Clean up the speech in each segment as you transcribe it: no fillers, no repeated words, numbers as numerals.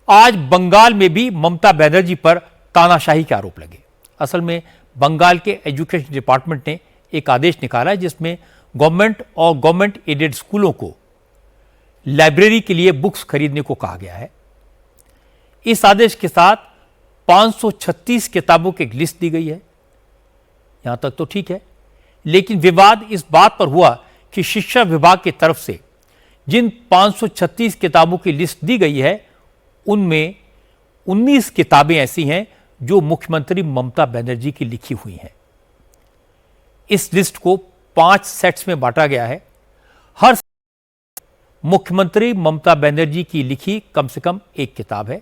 आज बंगाल में भी ममता बनर्जी पर तानाशाही के आरोप लगे। असल में बंगाल के एजुकेशन डिपार्टमेंट ने एक आदेश निकाला है जिसमें गवर्नमेंट और गवर्नमेंट एडेड स्कूलों को लाइब्रेरी के लिए बुक्स खरीदने को कहा गया है। इस आदेश के साथ 536 किताबों की एक लिस्ट दी गई है। यहां तक तो ठीक है, लेकिन विवाद इस बात पर हुआ कि शिक्षा विभाग की तरफ से जिन 536 किताबों की लिस्ट दी गई है उनमें 19 किताबें ऐसी हैं जो मुख्यमंत्री ममता बनर्जी की लिखी हुई हैं। इस लिस्ट को 5 सेट्स में बांटा गया है। हर मुख्यमंत्री ममता बनर्जी की लिखी कम से कम एक किताब है।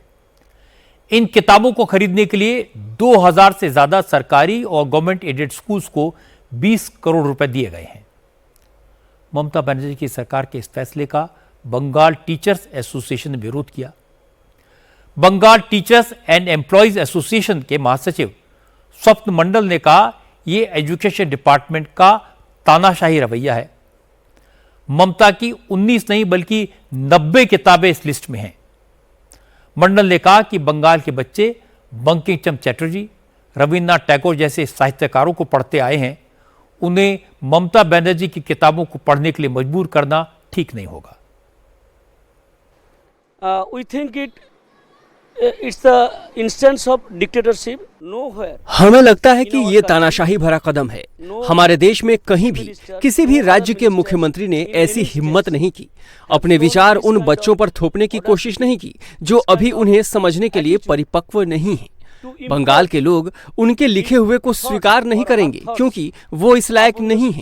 इन किताबों को खरीदने के लिए 2000 से ज्यादा सरकारी और गवर्नमेंट एडेड स्कूल्स को 20 करोड़ रुपए दिए गए हैं। ममता बनर्जी की सरकार के इस फैसले का बंगाल टीचर्स एसोसिएशन ने विरोध किया। Bengal teachers and employees association के महासचिव स्वप्न मंडल ने कहा, यह एजुकेशन डिपार्टमेंट का तानाशाही रवैया है। ममता की 19 नहीं बल्कि 90 किताबें इस लिस्ट में हैं। मंडल ने कहा कि बंगाल के बच्चे बंकिम चंद्र चटर्जी, रविन्द्रनाथ टैगोर जैसे साहित्यकारों को पढ़ते आए हैं। उन्हें ममता बनर्जी की किताबों को पढ़ने के लिए मजबूर करना ठीक नहीं होगा। We think it's the instance of dictatorship nowhere. हमें लगता है कि ये तानाशाही भरा कदम है। हमारे देश में कहीं भी किसी भी राज्य के मुख्यमंत्री ने ऐसी हिम्मत नहीं की, अपने विचार उन बच्चों पर थोपने की कोशिश नहीं की जो अभी उन्हें समझने के लिए परिपक्व नहीं है। बंगाल के लोग उनके लिखे हुए को स्वीकार नहीं करेंगे क्योंकि वो इस लायक नहीं है।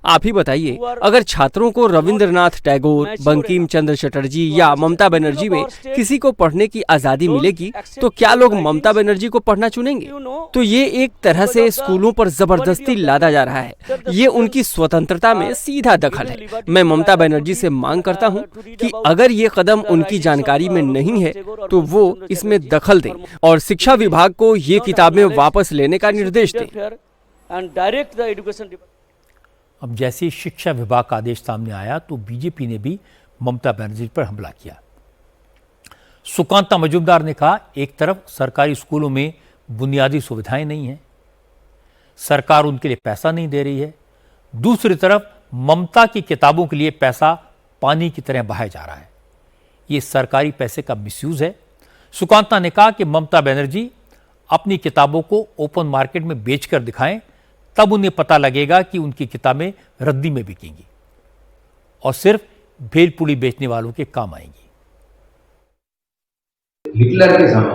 आप ही बताइए, अगर छात्रों को रविंद्रनाथ टैगोर, बंकिम चंद्र चटर्जी या ममता बनर्जी में किसी को पढ़ने की आजादी मिलेगी तो क्या लोग ममता बनर्जी को पढ़ना चुनेंगे? तो ये एक तरह से स्कूलों पर जबरदस्ती लादा जा रहा है। ये उनकी स्वतंत्रता में सीधा दखल है। मैं ममता बनर्जी से मांग करता हूँ कि अगर ये कदम उनकी जानकारी में नहीं है तो वो इसमें दखल दें और शिक्षा विभाग को ये किताबें वापस लेने का निर्देश दें। अब जैसे शिक्षा विभाग का आदेश सामने आया तो बीजेपी ने भी ममता बनर्जी पर हमला किया। सुकांता मजूमदार ने कहा, एक तरफ सरकारी स्कूलों में बुनियादी सुविधाएं नहीं हैं, सरकार उनके लिए पैसा नहीं दे रही है, दूसरी तरफ ममता की किताबों के लिए पैसा पानी की तरह बहाया जा रहा है। ये सरकारी पैसे का मिसयूज है। सुकांता ने कहा कि ममता बनर्जी अपनी किताबों को ओपन मार्केट में बेचकर दिखाएं, तब उन्हें पता लगेगा कि उनकी किताबें रद्दी में बिकेंगी और सिर्फ भेलपुरी बेचने वालों के काम आएंगी। हिटलर के समय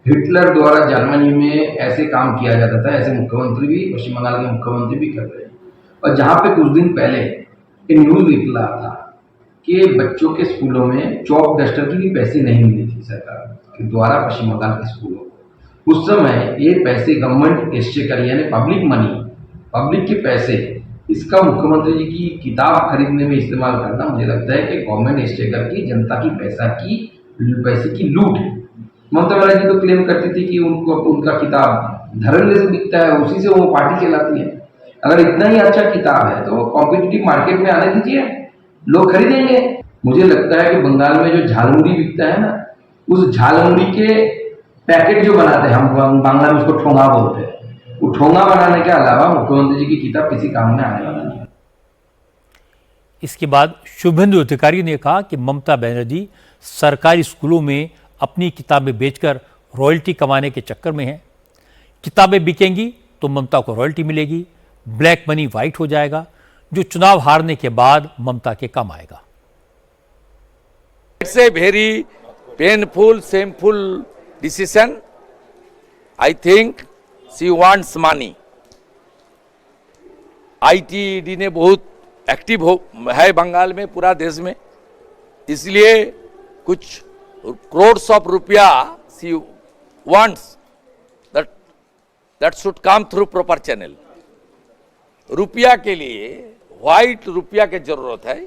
हिटलर द्वारा जर्मनी में ऐसे काम किया जाता था, ऐसे मुख्यमंत्री भी, पश्चिम बंगाल के मुख्यमंत्री भी कर रहे हैं। और जहां पे कुछ दिन पहले एक न्यूज निकला था कि बच्चों के स्कूलों में चौक डस्टर की भी पैसे नहीं मिली थी सरकार के द्वारा पश्चिम बंगाल के स्कूलों को। उस समय ये पैसे गवर्नमेंट एक्सचेकर यानी पब्लिक मनी, पब्लिक के पैसे, इसका मुख्यमंत्री जी की किताब खरीदने में इस्तेमाल करना मुझे लगता है कि गवर्नमेंट एक्सचेकर की जनता की पैसे की लूट है। ममता बनर्जी तो क्लेम करती थी कि उनको उनका किताब धड़ल्ले से बिकता है, उसी से वो पार्टी चलाती है। अगर इतना ही अच्छा किताब है तो कॉम्पिटिटिव मार्केट में आने दीजिए, लोग खरीदेंगे। मुझे लगता है कि बंगाल में जो झालमुड़ी बिकता है ना, उस झालमुड़ी के पैकेट जो बनाते हैं, हम बांग्ला में उसको ठोंगा बोलते हैं, वो ठोंगा बनाने के अलावा मुख्यमंत्री जी की किताब किसी काम में आने वाला नहीं। इसके बाद शुभेंदु अधिकारी ने कहा कि ममता बनर्जी सरकारी स्कूलों में अपनी किताबें बेचकर रॉयल्टी कमाने के चक्कर में है। किताबें बिकेंगी तो ममता को रॉयल्टी मिलेगी, ब्लैक मनी व्हाइट हो जाएगा, जो चुनाव हारने के बाद ममता के काम आएगा। It's a very painful, shameful decision. I think she wants money. ITD ने बहुत एक्टिव है बंगाल में, पूरा देश में, इसलिए कुछ करोड्स ऑफ रुपया she wants that should come through proper channel. रुपया के लिए, व्हाइट रुपया की जरूरत है।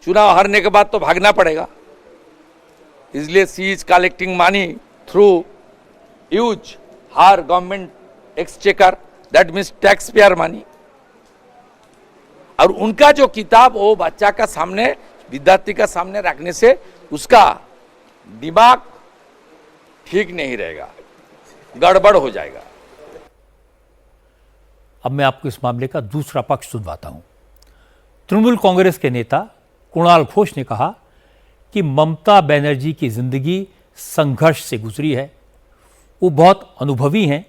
चुनाव हारने के बाद तो भागना पड़ेगा, इसलिए she is collecting money through use her government exchequer, that means tax payer money. और उनका जो किताब वो बच्चा का सामने, विद्यार्थी का सामने रखने से उसका दिमाग ठीक नहीं रहेगा, गड़बड़ हो जाएगा। अब मैं आपको इस मामले का दूसरा पक्ष सुनवाता हूं। तृणमूल कांग्रेस के नेता कुणाल घोष ने कहा कि ममता बनर्जी की जिंदगी संघर्ष से गुजरी है, वो बहुत अनुभवी हैं,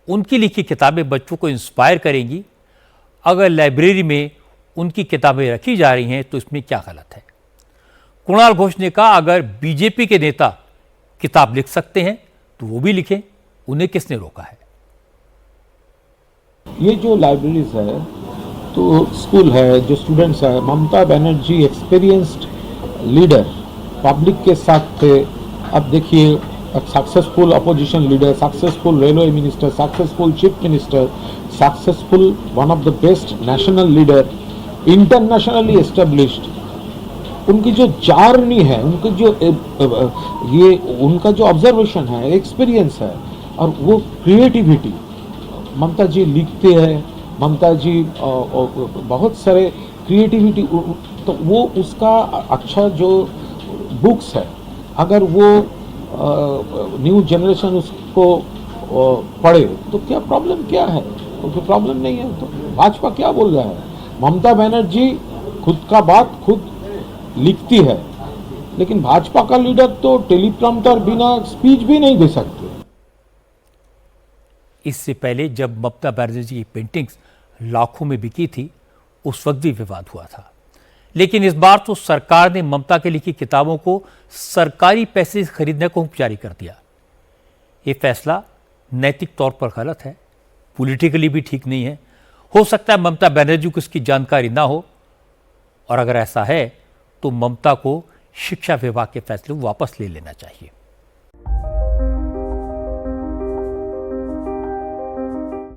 उनकी लिखी किताबें बच्चों को इंस्पायर करेंगी। अगर लाइब्रेरी में उनकी किताबें रखी जा रही हैं तो इसमें क्या गलत है। कुणाल घोष ने कहा अगर बीजेपी के नेता किताब लिख सकते हैं तो वो भी लिखें, उन्हें किसने रोका है। ये जो लाइब्रेरीज है तो स्कूल है, जो स्टूडेंट्स है, Mamata Banerjee experienced leader, public के साथ थे। अब देखिए successful opposition leader, successful railway minister, successful chief minister, successful one of the best national leader, internationally established. उनकी जो जर्नी है, उनकी जो ये उनका जो ऑब्जर्वेशन है, एक्सपीरियंस है और वो क्रिएटिविटी, ममता जी लिखते हैं, ममता जी बहुत सारे क्रिएटिविटी, तो वो उसका अच्छा जो बुक्स है, अगर वो न्यू जनरेशन उसको पढ़े तो क्या प्रॉब्लम क्या है, तो प्रॉब्लम नहीं है। तो भाजपा क्या बोल रहा है, ममता बनर्जी खुद का बात खुद लिखती है, लेकिन भाजपा का लीडर तो टेलीप्रॉम्प्टर बिना स्पीच भी नहीं दे सकते। इससे पहले जब ममता बनर्जी की पेंटिंग्स लाखों में बिकी थी उस वक्त भी विवाद हुआ था, लेकिन इस बार तो सरकार ने ममता के लिखी किताबों को सरकारी पैसे से खरीदने को जारी कर दिया। ये फैसला नैतिक तौर पर गलत है, पॉलिटिकली भी ठीक नहीं है। हो सकता है ममता बनर्जी को इसकी जानकारी ना हो, और अगर ऐसा है तो ममता को शिक्षा विभाग के फैसले वापस ले लेना चाहिए।